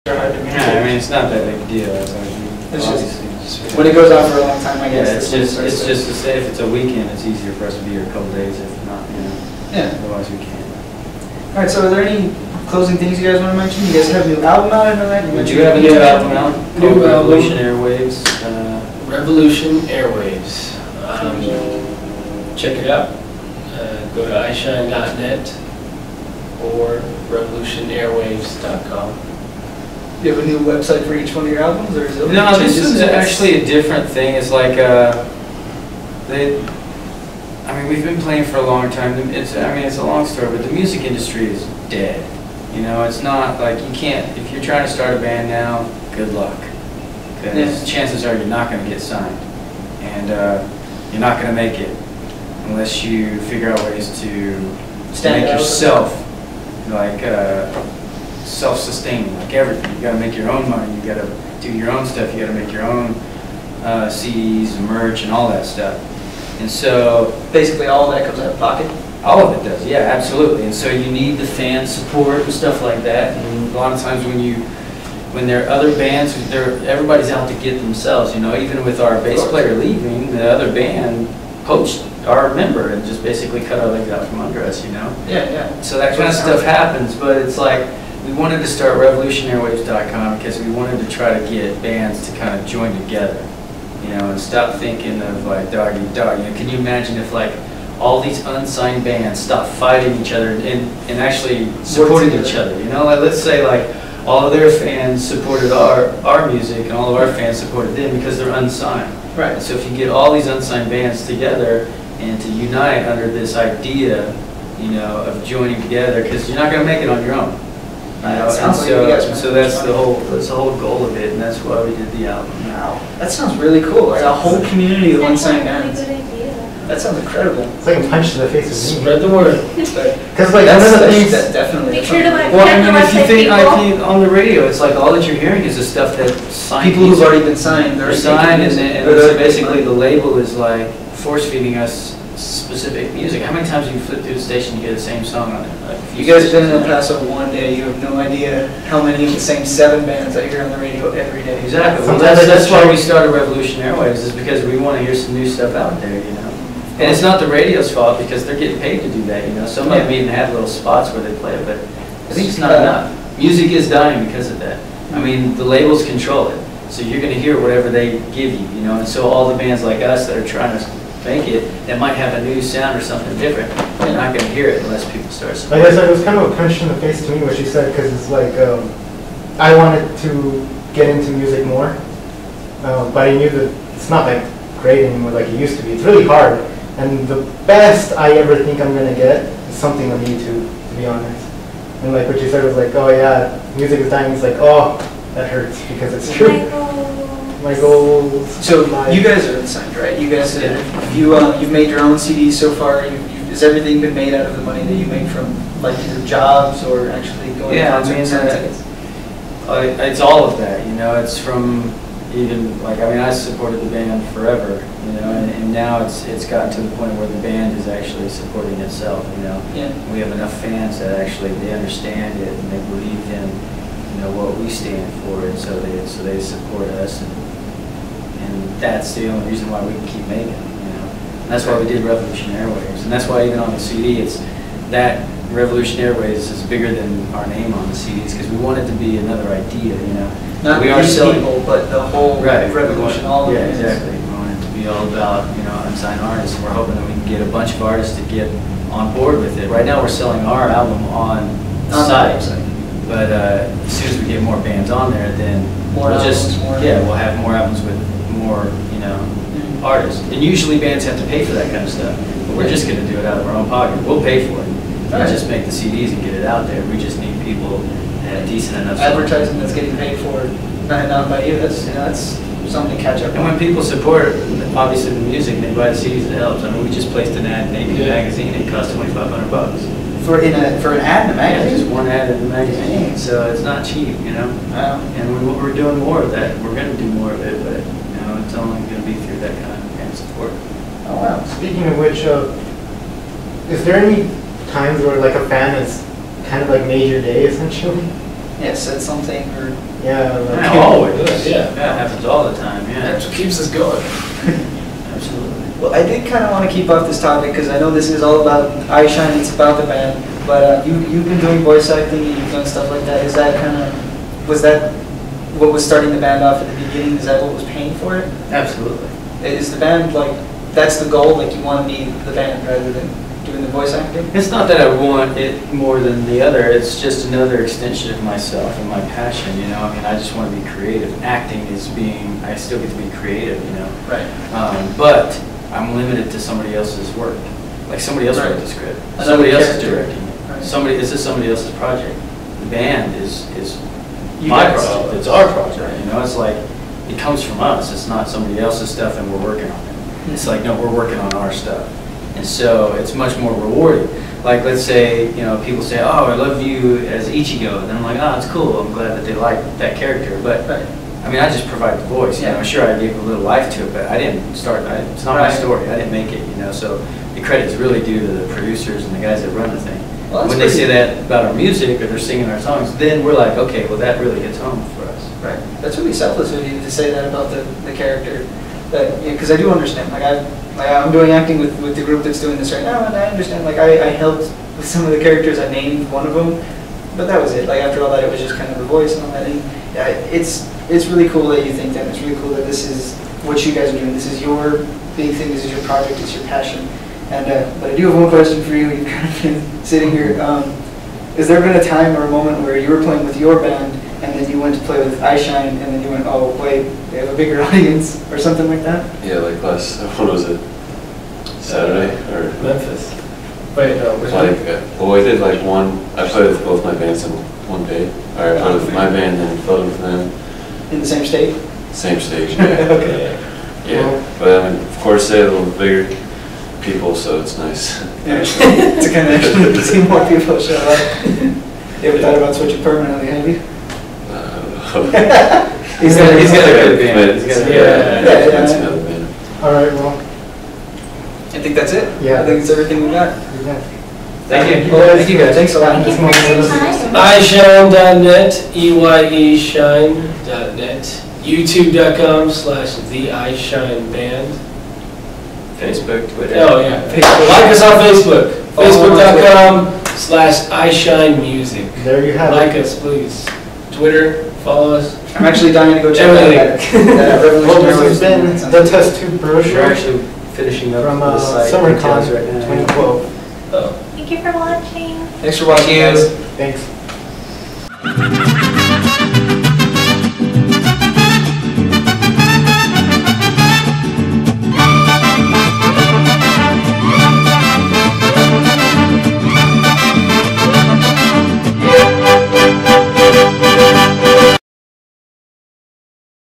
are hard to maintain. Yeah, I mean, it's not that big a deal. It's just when it goes on for a long time, I guess. Yeah, it's just to say if it's a weekend, it's easier for us to be here a couple days. If not, you know. Yeah. Otherwise, we can't. All right. So, are there any closing things you guys want to mention? You guys have a new album out, I know that. Would you have a new album out? New Revolution Airwaves. Revolution Airwaves. Check it out. Go to eyeshine.net or revolutionairwaves.com. Do you have a new website for each one of your albums, or is it? No, this is actually a different thing. It's like I mean, we've been playing for a long time. I mean, it's a long story, but the music industry is dead. You know, it's not like you can't. If you're trying to start a band now, good luck, because chances are you're not going to get signed, and you're not going to make it unless you figure out ways to make yourself like self-sustaining, like everything. You got to make your own money. You got to do your own stuff. You got to make your own CDs, and merch, and all that stuff. And so basically, all of that comes out of pocket. All of it does, yeah, absolutely. And so you need the fan support and stuff like that. And a lot of times when there are other bands, everybody's out to get themselves. You know, even with our bass player leaving, the other band poached our member and just basically cut our legs out from under us. You know. Yeah, yeah. So that kind of stuff happens, but it's like we wanted to start revolutionairwaves.com because we wanted to try to get bands to kind of join together. You know, and stop thinking of like dog eat dog. You know, can you imagine if like all these unsigned bands stopped fighting each other and actually supporting each other? You know, like let's say like all of their fans supported our music and all of our fans supported them because they're unsigned. Right. And so if you get all these unsigned bands together and to unite under this idea, you know, of joining together, because you're not going to make it on your own. You know, and so that's the whole goal of it, and that's why we did the album. Wow, that sounds really cool. Like a whole community of unsigned bands. That sounds incredible. It's like a punch to the face of me. Spread the word. Because like one of the things that definitely. Make sure to like. Well, I mean, if you think on the radio, it's like all that you're hearing is the stuff that signed people who've already been signed. They're signed, and so basically the label is like force feeding us specific music. How many times do you flip through the station and you hear the same song on it? Like you guys have been in El Paso one day, you have no idea how many of the same 7 bands I hear on the radio every day. Exactly. Well, that's why we started Revolution Airwaves, is because we want to hear some new stuff out there, you know. And it's not the radio's fault because they're getting paid to do that, you know. Some of them even have little spots where they play it, but I think it's not enough. Music is dying because of that. I mean, the labels control it, so you're going to hear whatever they give you, you know. And so all the bands like us that are trying to make it, that might have a new sound or something different, they're not going to hear it unless people start supporting. I guess it was kind of a punch in the face to me what she said, because it's like I wanted to get into music more, but I knew that it's not that great anymore like it used to be. It's really hard, and the best I ever think I'm going to get is something on YouTube, to be honest. And like what you said was like, oh yeah, music is dying. It's like, oh, that hurts because it's true. My goals. So you guys are unsigned, right? You guys, you've made your own CDs so far. Has everything been made out of the money that you make from like your jobs or actually going to concerts? It's all of that, you know. It's from even like I supported the band forever, you know, and now it's gotten to the point where the band is actually supporting itself, you know. Yeah. We have enough fans that actually they understand it and they believe in, you know, what we stand for, and so they support us, and that's the only reason why we can keep making it, you know. And that's why we did Revolution Airwaves, and that's why even on the CD, it's that Revolution Airwaves is bigger than our name on the CDs, because we want it to be another idea, you know. Not we are selling people, but the whole revolution, all of it. Yeah, exactly. We want it to be all about, you know, unsigned artists, and we're hoping that we can get a bunch of artists to get on board with it. Right now, we're selling our album on the site. But as soon as we get more bands on there, then we'll have more albums with more, you know, artists. And usually bands have to pay for that kind of stuff, but we're just going to do it out of our own pocket. We'll pay for it. We'll just make the CDs and get it out there. We just need people that have decent enough advertising that's getting paid for, not by you. That's something to catch up on. And when people support, obviously the music, and they buy the CDs, it helps. I mean, we just placed an ad in AP Magazine. It cost $2,500. For an ad in a magazine? Yeah, just one ad in the magazine, so it's not cheap, you know. Wow. And we're doing more of that. We're going to do more of it, but you know, it's only going to be through that kind of fan support. Oh wow. Speaking of which, is there any times where like a fan is kind of like made your day essentially? said something or. Yeah, like, Yeah, always. Yeah. That happens all the time, yeah. That's what keeps us going. Absolutely. Well, I did kind of want to keep off this topic because I know this is all about Eyeshine, it's about the band, but you've been doing voice acting and you've done stuff like that. Is that was that what was starting the band off at the beginning? Is that what was paying for it? Absolutely. Is the band like, that's the goal, like you want to be the band rather than doing the voice acting? It's not that I want it more than the other, it's just another extension of myself and my passion, you know? I mean, I just want to be creative. Acting is I still get to be creative, you know? Right. But I'm limited to somebody else's work. Like somebody else wrote the script. Another Somebody else is character. directing it. Right. This is somebody else's project. The band is You my guys. project, it's our project, you know? It's like, it comes from us, it's not somebody else's stuff and we're working on it. It's like, no, we're working on our stuff. And so it's much more rewarding. Like, let's say, you know, people say, oh, I love you as Ichigo. And then I'm like, oh, it's cool. I'm glad that they like that character. But, Right. I mean, I just provide the voice. You know, sure, I gave a little life to it, but I didn't start, it's not my Right. story. I didn't make it, you know. So the credit's really due to the producers and the guys that run the thing. Well, that's when they say pretty- that about our music or they're singing our songs, then we're like, okay, well, that really hits home for us. Right. That's really selfless of you to say that about the character. That, because I do understand. Like I'm doing acting with the group that's doing this right now, and I understand. Like I helped with some of the characters. I named one of them, but that was it. Like after all that, it was just kind of the voice and all that. And yeah, it's really cool that you think that. It's really cool that this is what you guys are doing. This is your big thing. This is your project. It's your passion. And but I do have one question for you. You've kind of been sitting here. Is there been a time or a moment where you were playing with your band and then you went to play with Eyeshine and then you went, oh wait, they have a bigger audience or something like that? Yeah, like what was it? Saturday or Memphis. Wait, no. well, I did like I played with both my bands in one day. Or I played with my band and played with them. In the same state? Same stage. Yeah. Okay. Yeah, but I mean, of course they're a little bigger people, so it's nice. Yeah, it's a connection to see more people show up. You ever thought about switching permanently, have you? I don't know. He's got a good band. It's He's got a yeah, it's another band. all right, well, I think that's it. Yeah. I think it's everything we got. yeah. Thank you. Thank you guys. Thanks a lot. Thank you for your time. Eyeshine.net, EYEshine.net, YouTube.com/The Eyeshine Band. Facebook, Twitter. Oh, yeah. Facebook. Like us on Facebook. Oh, Facebook.com/Eyeshine Music. There you have Like it. us, please. Twitter, follow us. I'm actually dying to go check Everything. that Well, Revolutionary this has been Ways. the test tube We're brochure actually finishing up from the site SummerCon details right now. 2012. Oh. Thank you for watching. Thanks for watching, guys. Thanks.